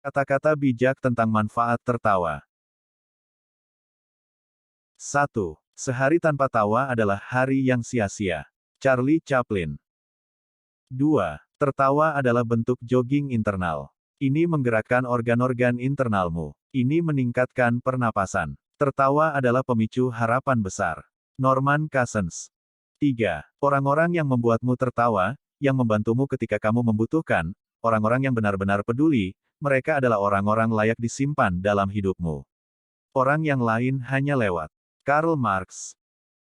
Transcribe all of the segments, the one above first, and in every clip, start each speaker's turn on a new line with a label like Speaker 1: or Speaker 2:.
Speaker 1: Kata-kata bijak tentang manfaat tertawa. 1. Sehari tanpa tawa adalah hari yang sia-sia. Charlie Chaplin. 2. Tertawa adalah bentuk jogging internal. Ini menggerakkan organ-organ internalmu. Ini meningkatkan pernapasan. Tertawa adalah pemicu harapan besar. Norman Cousins. 3. Orang-orang yang membuatmu tertawa, yang membantumu ketika kamu membutuhkan, orang-orang yang benar-benar peduli, mereka adalah orang-orang layak disimpan dalam hidupmu. Orang yang lain hanya lewat. Karl Marx.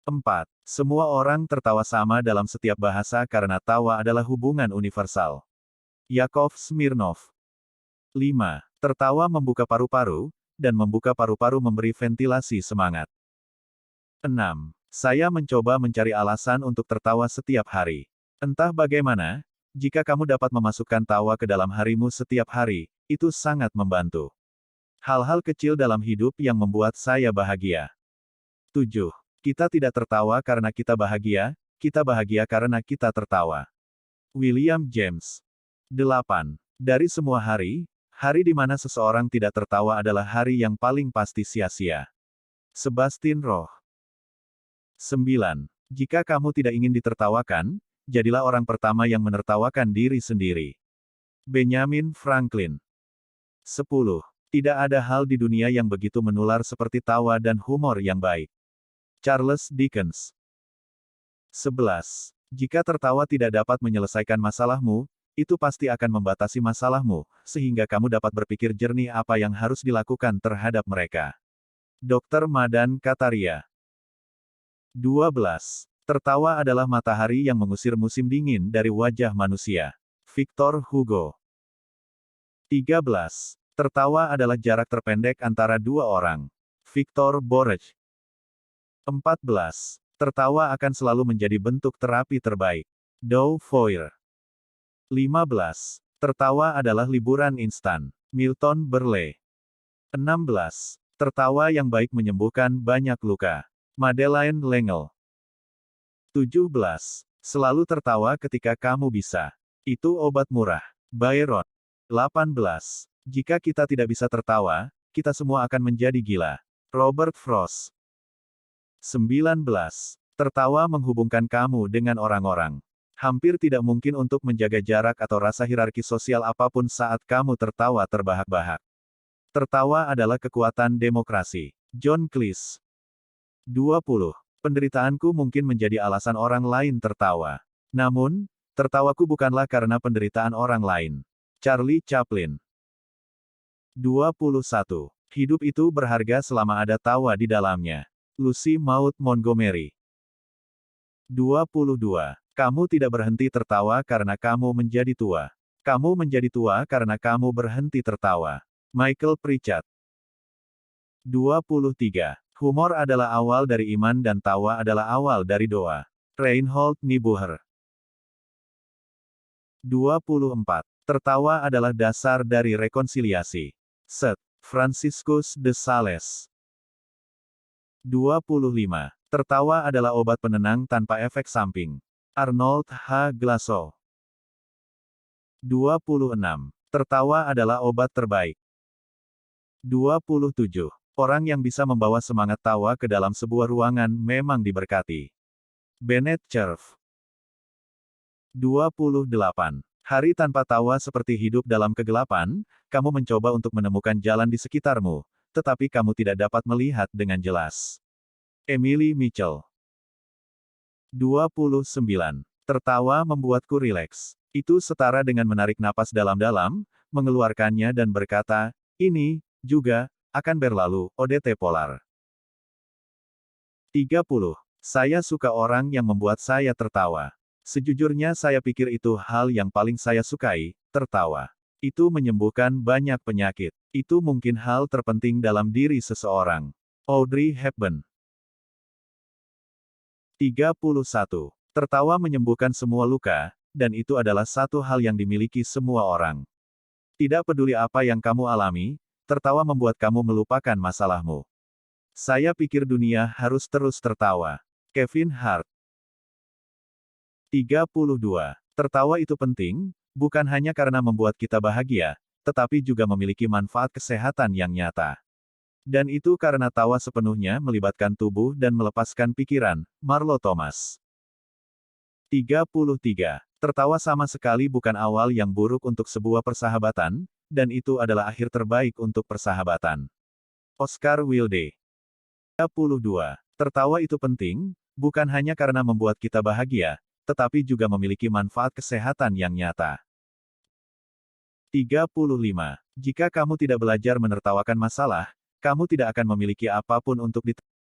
Speaker 1: 4. Semua orang tertawa sama dalam setiap bahasa karena tawa adalah hubungan universal. Yakov Smirnov. 5. Tertawa membuka paru-paru, dan membuka paru-paru memberi ventilasi semangat. 6. Saya mencoba mencari alasan untuk tertawa setiap hari. Entah bagaimana, jika kamu dapat memasukkan tawa ke dalam harimu setiap hari, itu sangat membantu. Hal-hal kecil dalam hidup yang membuat saya bahagia. 7. Kita tidak tertawa karena kita bahagia karena kita tertawa. William James. 8. Dari semua hari, hari di mana seseorang tidak tertawa adalah hari yang paling pasti sia-sia. Sebastian Roh. 9. Jika kamu tidak ingin ditertawakan, jadilah orang pertama yang menertawakan diri sendiri. Benjamin Franklin. 10. Tidak ada hal di dunia yang begitu menular seperti tawa dan humor yang baik. Charles Dickens. 11. Jika tertawa tidak dapat menyelesaikan masalahmu, itu pasti akan membatasi masalahmu, sehingga kamu dapat berpikir jernih apa yang harus dilakukan terhadap mereka. Dr. Madan Kataria. 12. Tertawa adalah matahari yang mengusir musim dingin dari wajah manusia. Victor Hugo. 13. Tertawa adalah jarak terpendek antara dua orang. Victor Borge. 14. Tertawa akan selalu menjadi bentuk terapi terbaik. Dow Foyer. 15. Tertawa adalah liburan instan. Milton Berle. 16. Tertawa yang baik menyembuhkan banyak luka. Madeleine L'Engle. 17. Selalu tertawa ketika kamu bisa. Itu obat murah. Byron. 18. Jika kita tidak bisa tertawa, kita semua akan menjadi gila. Robert Frost. 19. Tertawa menghubungkan kamu dengan orang-orang. Hampir tidak mungkin untuk menjaga jarak atau rasa hierarki sosial apapun saat kamu tertawa terbahak-bahak. Tertawa adalah kekuatan demokrasi. John Cleese. 20. Penderitaanku mungkin menjadi alasan orang lain tertawa. Namun, tertawaku bukanlah karena penderitaan orang lain. Charlie Chaplin. 21. Hidup itu berharga selama ada tawa di dalamnya. Lucy Maud Montgomery. 22. Kamu tidak berhenti tertawa karena kamu menjadi tua. Kamu menjadi tua karena kamu berhenti tertawa. Michael Pritchard. 23. Humor adalah awal dari iman dan tawa adalah awal dari doa. Reinhold Niebuhr. 24. Tertawa adalah dasar dari rekonsiliasi. St. Franciscus de Sales. 25. Tertawa adalah obat penenang tanpa efek samping. Arnold H. Glasow. 26. Tertawa adalah obat terbaik. 27. Orang yang bisa membawa semangat tawa ke dalam sebuah ruangan memang diberkati. Bennett Cerf. 28. Hari tanpa tawa seperti hidup dalam kegelapan, kamu mencoba untuk menemukan jalan di sekitarmu, tetapi kamu tidak dapat melihat dengan jelas. Emily Mitchell. 29. Tertawa membuatku rileks. Itu setara dengan menarik napas dalam-dalam, mengeluarkannya dan berkata, ini, juga, akan berlalu, ODT Polar. 30. Saya suka orang yang membuat saya tertawa. Sejujurnya saya pikir itu hal yang paling saya sukai, tertawa. Itu menyembuhkan banyak penyakit. Itu mungkin hal terpenting dalam diri seseorang. Audrey Hepburn. 31. Tertawa menyembuhkan semua luka, dan itu adalah satu hal yang dimiliki semua orang. Tidak peduli apa yang kamu alami, tertawa membuat kamu melupakan masalahmu. Saya pikir dunia harus terus tertawa. Kevin Hart. 32. Tertawa itu penting, bukan hanya karena membuat kita bahagia, tetapi juga memiliki manfaat kesehatan yang nyata. Dan itu karena tawa sepenuhnya melibatkan tubuh dan melepaskan pikiran, Marlo Thomas. 33. Tertawa sama sekali bukan awal yang buruk untuk sebuah persahabatan, dan itu adalah akhir terbaik untuk persahabatan. Oscar Wilde. 32. Tertawa itu penting, bukan hanya karena membuat kita bahagia, tetapi juga memiliki manfaat kesehatan yang nyata. 35. Jika kamu tidak belajar menertawakan masalah, kamu tidak akan memiliki apapun untuk